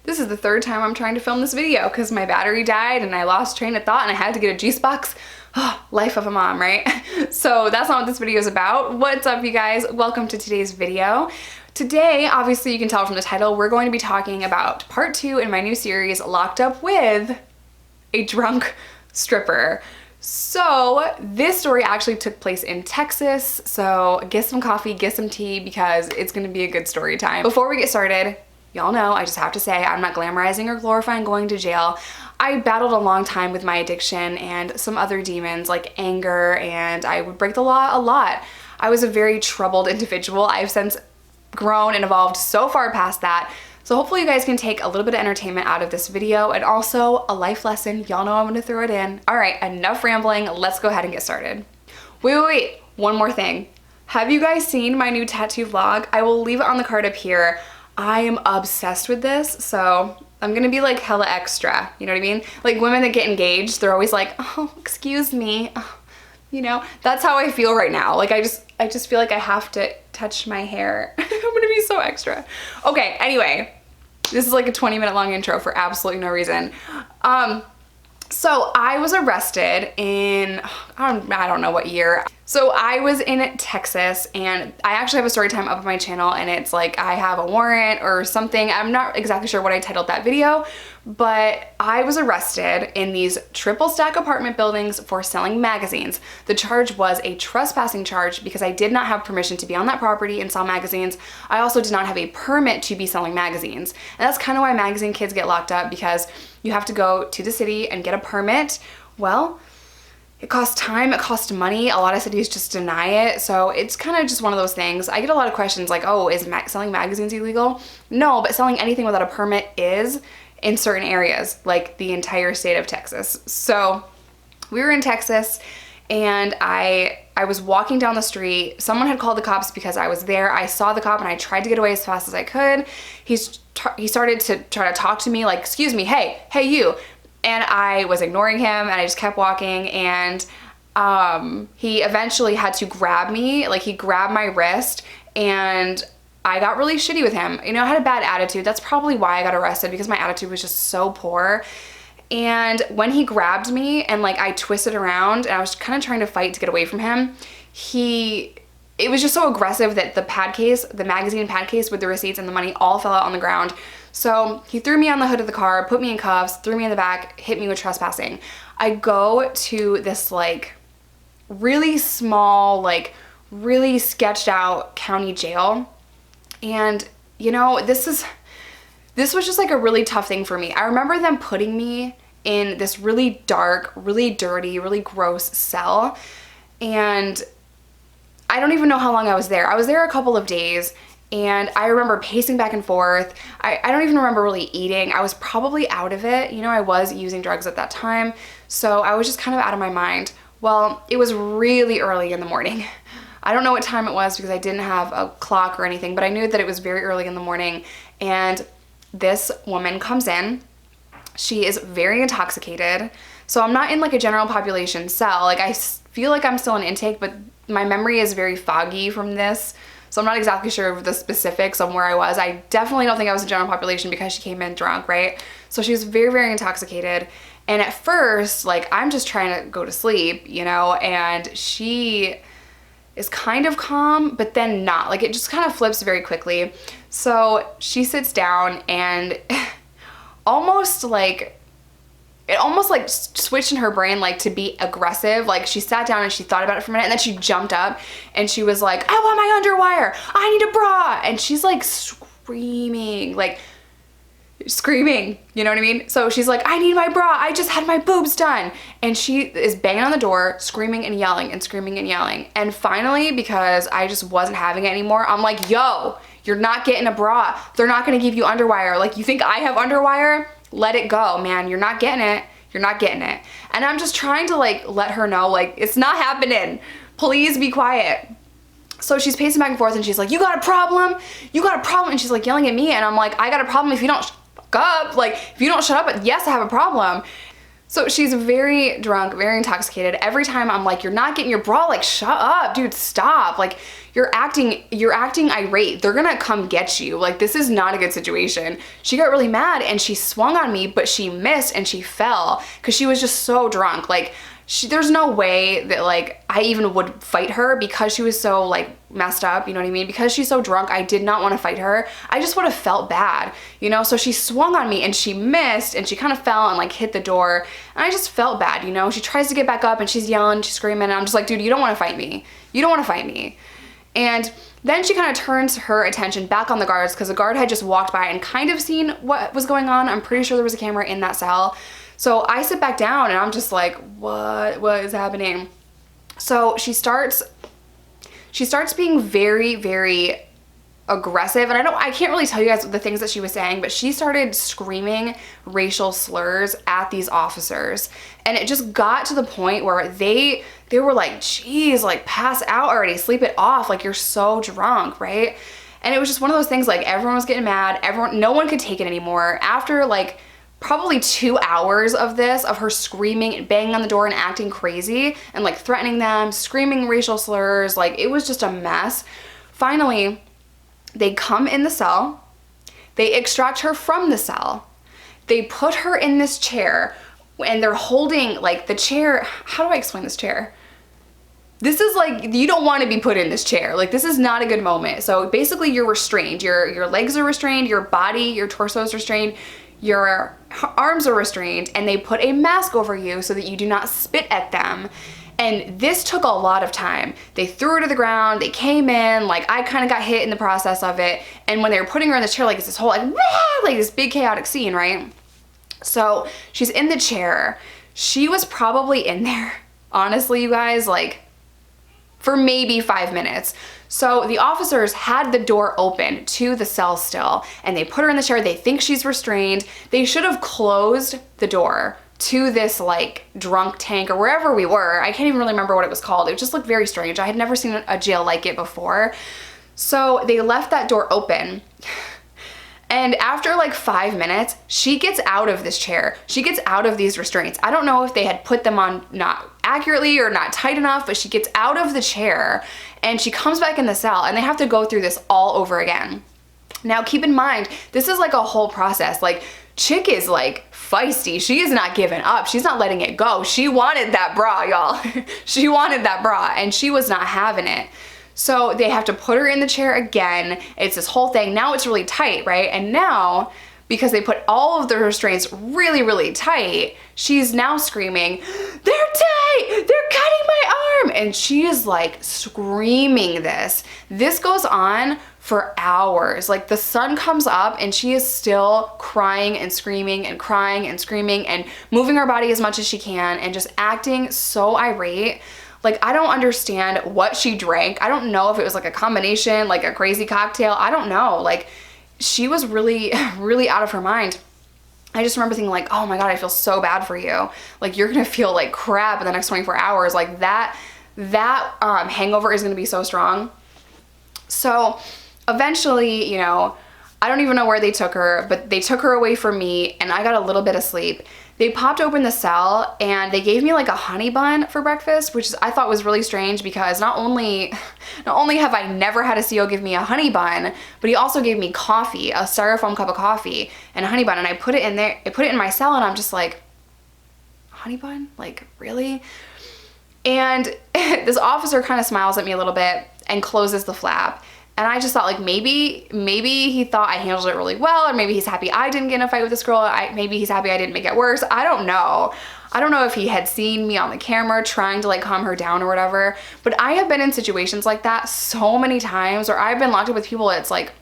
This is the third time I'm trying to film this video because my battery died and I lost train of thought and I had to get a juice box. Oh, life of a mom, right? So that's not what this video is about. What's up, you guys? Welcome to today's video. Today, obviously you can tell from the title, we're going to be talking about part 2 in my new series, Locked Up with a Drunk Stripper. So this story actually took place in Texas, so get some coffee, get some tea, because it's gonna be a good story time. Before we get started, y'all know, I just have to say, I'm not glamorizing or glorifying going to jail. I battled a long time with my addiction and some other demons like anger, and I would break the law a lot. I was a very troubled individual. I've since grown and evolved so far past that. So hopefully you guys can take a little bit of entertainment out of this video and also a life lesson. Y'all know I'm gonna throw it in. All right, enough rambling. Let's go ahead and get started. Wait. One more thing. Have you guys seen my new tattoo vlog? I will leave it on the card up here. I am obsessed with this, so I'm gonna be like hella extra, you know what I mean? Like women that get engaged, they're always like, oh, excuse me. Oh, you know, that's how I feel right now. Like I just feel like I have to touch my hair. I'm gonna be so extra. Okay, anyway, this is like a 20-minute long intro for absolutely no reason. So I was arrested in, I don't know what year. So I was in Texas, and I actually have a story time up on my channel, and it's like I have a warrant or something. I'm not exactly sure what I titled that video, but I was arrested in these triple stack apartment buildings for selling magazines. The charge was a trespassing charge because I did not have permission to be on that property and sell magazines. I also did not have a permit to be selling magazines. And that's kind of why magazine kids get locked up, because you have to go to the city and get a permit. Well, it costs time, it costs money. A lot of cities just deny it. So it's kind of just one of those things. I get a lot of questions like, oh, is selling magazines illegal? No, but selling anything without a permit is in certain areas, like the entire state of Texas. So we were in Texas, and I was walking down the street. Someone had called the cops because I was there. I saw the cop and I tried to get away as fast as I could. He started to try to talk to me like, excuse me, hey you. And I was ignoring him, and I just kept walking, and he eventually had to grab me. Like, he grabbed my wrist, and I got really shitty with him. You know, I had a bad attitude. That's probably why I got arrested, because my attitude was just so poor. And when he grabbed me and like I twisted around and I was kind of trying to fight to get away from him, it was just so aggressive that the magazine pad case with the receipts and the money all fell out on the ground. So he threw me on the hood of the car, put me in cuffs, threw me in the back, hit me with trespassing. I go to this like really small, like really sketched out county jail. And you know, this was just like a really tough thing for me. I remember them putting me in this really dark, really dirty, really gross cell. And I don't even know how long I was there. I was there a couple of days, and I remember pacing back and forth. I don't even remember really eating. I was probably out of it. You know, I was using drugs at that time, so I was just kind of out of my mind. Well, it was really early in the morning. I don't know what time it was because I didn't have a clock or anything, but I knew that it was very early in the morning, and this woman comes in. She is very intoxicated. So I'm not in like a general population cell. Like I feel like I'm still in intake, but my memory is very foggy from this. So I'm not exactly sure of the specifics on where I was. I definitely don't think I was in general population because she came in drunk, right? So she was very, very intoxicated. And at first, like I'm just trying to go to sleep, you know, and she is kind of calm, but then not. Like it just kind of flips very quickly. So she sits down, and it almost like switched in her brain like to be aggressive. Like she sat down and she thought about it for a minute, and then she jumped up and she was like, I want my underwire, I need a bra. And she's like screaming, you know what I mean? So she's like, I need my bra, I just had my boobs done. And she is banging on the door, screaming and yelling and screaming and yelling. And finally, because I just wasn't having it anymore, I'm like, yo, you're not getting a bra. They're not gonna give you underwire. Like, you think I have underwire? Let it go, man. You're not getting it. You're not getting it. And I'm just trying to like let her know, like, it's not happening. Please be quiet. So she's pacing back and forth, and she's like, you got a problem? You got a problem? And she's like yelling at me, and I'm like, I got a problem if you don't shut up. Like, if you don't shut up, yes, I have a problem. So she's very drunk, very intoxicated. Every time I'm like, you're not getting your bra, like shut up, dude, stop. Like you're acting irate. They're gonna come get you. Like this is not a good situation. She got really mad and she swung on me, but she missed and she fell because she was just so drunk. Like there's no way that like I even would fight her because she was so like messed up, you know what I mean? Because she's so drunk, I did not want to fight her. I just would have felt bad, you know? So she swung on me and she missed and she kind of fell and like hit the door and I just felt bad, you know? She tries to get back up and she's yelling, she's screaming and I'm just like, dude, you don't want to fight me. You don't want to fight me. And then she kind of turns her attention back on the guards because the guard had just walked by and kind of seen what was going on. I'm pretty sure there was a camera in that cell. So I sit back down and I'm just like, what is happening? So she starts being very, very aggressive. And I can't really tell you guys the things that she was saying, but she started screaming racial slurs at these officers. And it just got to the point where they were like, geez, like pass out already, sleep it off. Like you're so drunk, right? And it was just one of those things, like everyone was getting mad. No one could take it anymore. After like probably 2 hours of this, of her screaming and banging on the door and acting crazy and like threatening them, screaming racial slurs, like it was just a mess. Finally, they come in the cell, they extract her from the cell, they put her in this chair and they're holding like the chair. How do I explain this chair? This is like, you don't want to be put in this chair. Like this is not a good moment. So basically you're restrained. Your legs are restrained, your body, your torso is restrained, your arms are restrained, and they put a mask over you so that you do not spit at them. And this took a lot of time. They threw her to the ground, they came in, like I kind of got hit in the process of it. And when they were putting her in the chair, like it's this whole like this big chaotic scene, right? So she's in the chair. She was probably in there, honestly, you guys, like for maybe 5 minutes. So the officers had the door open to the cell still, and they put her in the chair. They think she's restrained. They should have closed the door to this like drunk tank or wherever we were. I can't even really remember what it was called. It just looked very strange. I had never seen a jail like it before. So they left that door open. And after like 5 minutes, she gets out of this chair. She gets out of these restraints. I don't know if they had put them on not accurately or not tight enough, but she gets out of the chair and she comes back in the cell and they have to go through this all over again. Now keep in mind, this is like a whole process. Like chick is like feisty. She is not giving up. She's not letting it go. She wanted that bra, y'all. She wanted that bra and she was not having it. So they have to put her in the chair again. It's this whole thing. Now it's really tight, right? And now, because they put all of the restraints really, really tight, she's now screaming, they're tight, they're cutting my arm. And she is like screaming this. This goes on for hours. Like the sun comes up and she is still crying and screaming and crying and screaming and moving her body as much as she can and just acting so irate. Like, I don't understand what she drank. I don't know if it was like a combination, like a crazy cocktail. I don't know. Like, she was really, really out of her mind. I just remember thinking like, oh my God, I feel so bad for you. Like, you're gonna feel like crap in the next 24 hours. Like that hangover is gonna be so strong. So eventually, you know, I don't even know where they took her, but they took her away from me and I got a little bit of sleep. They popped open the cell and they gave me like a honey bun for breakfast, which I thought was really strange because not only have I never had a CO give me a honey bun, but he also gave me coffee, a styrofoam cup of coffee and a honey bun. And I put it in there, I put it in my cell and I'm just like, honey bun? Like, really? And this officer kind of smiles at me a little bit and closes the flap. And I just thought like maybe he thought I handled it really well, or maybe he's happy I didn't get in a fight with this girl. Maybe he's happy I didn't make it worse. I don't know. I don't know if he had seen me on the camera trying to like calm her down or whatever. But I have been in situations like that so many times where I've been locked up with people. It's like,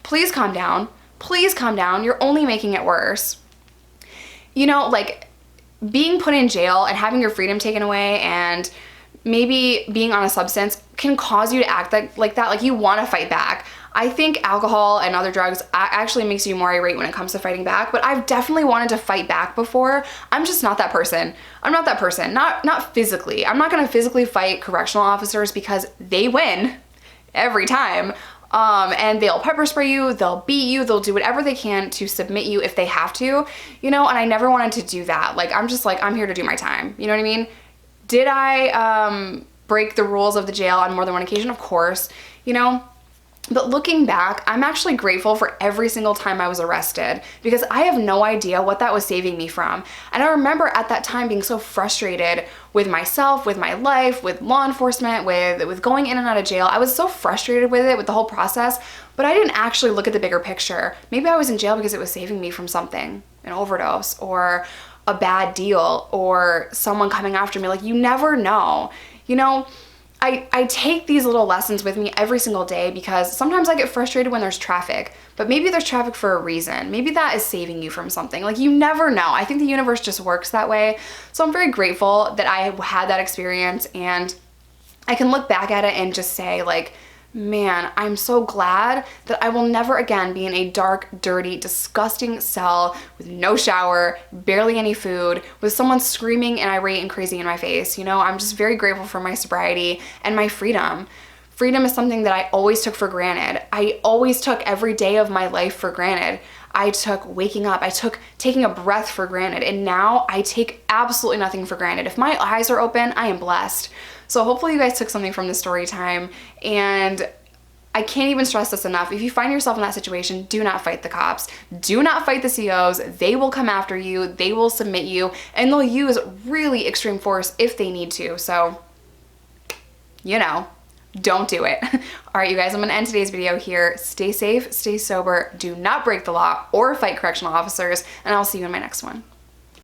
please calm down. Please calm down. You're only making it worse. You know, like being put in jail and having your freedom taken away and maybe being on a substance can cause you to act like that, like you want to fight back. I think alcohol and other drugs actually makes you more irate when it comes to fighting back, but I've definitely wanted to fight back before. I'm just not that person. I'm not that person, not physically. I'm not gonna physically fight correctional officers because they win every time. And they'll pepper spray you, they'll beat you, they'll do whatever they can to submit you if they have to, you know, and I never wanted to do that. Like, I'm just like, I'm here to do my time. You know what I mean? Did I break the rules of the jail on more than one occasion? Of course, you know. But looking back, I'm actually grateful for every single time I was arrested because I have no idea what that was saving me from. And I remember at that time being so frustrated with myself, with my life, with law enforcement, with going in and out of jail. I was so frustrated with it, with the whole process, but I didn't actually look at the bigger picture. Maybe I was in jail because it was saving me from something, an overdose or a bad deal or someone coming after me. Like, you never know, you know? I take these little lessons with me every single day because sometimes I get frustrated when there's traffic, but maybe there's traffic for a reason. Maybe that is saving you from something. Like, you never know. I think the universe just works that way. So I'm very grateful that I had that experience, and I can look back at it and just say, like, man, I'm so glad that I will never again be in a dark, dirty, disgusting cell with no shower, barely any food, with someone screaming and irate and crazy in my face. You know, I'm just very grateful for my sobriety and my freedom. Freedom is something that I always took for granted. I always took every day of my life for granted. I took waking up, I took taking a breath for granted, and now I take absolutely nothing for granted. If my eyes are open, I am blessed. So hopefully you guys took something from this story time, and I can't even stress this enough. If you find yourself in that situation, do not fight the cops. Do not fight the COs. They will come after you, they will submit you, and they'll use really extreme force if they need to. So, you know, don't do it. All right, you guys, I'm gonna end today's video here. Stay safe, stay sober, do not break the law or fight correctional officers, and I'll see you in my next one.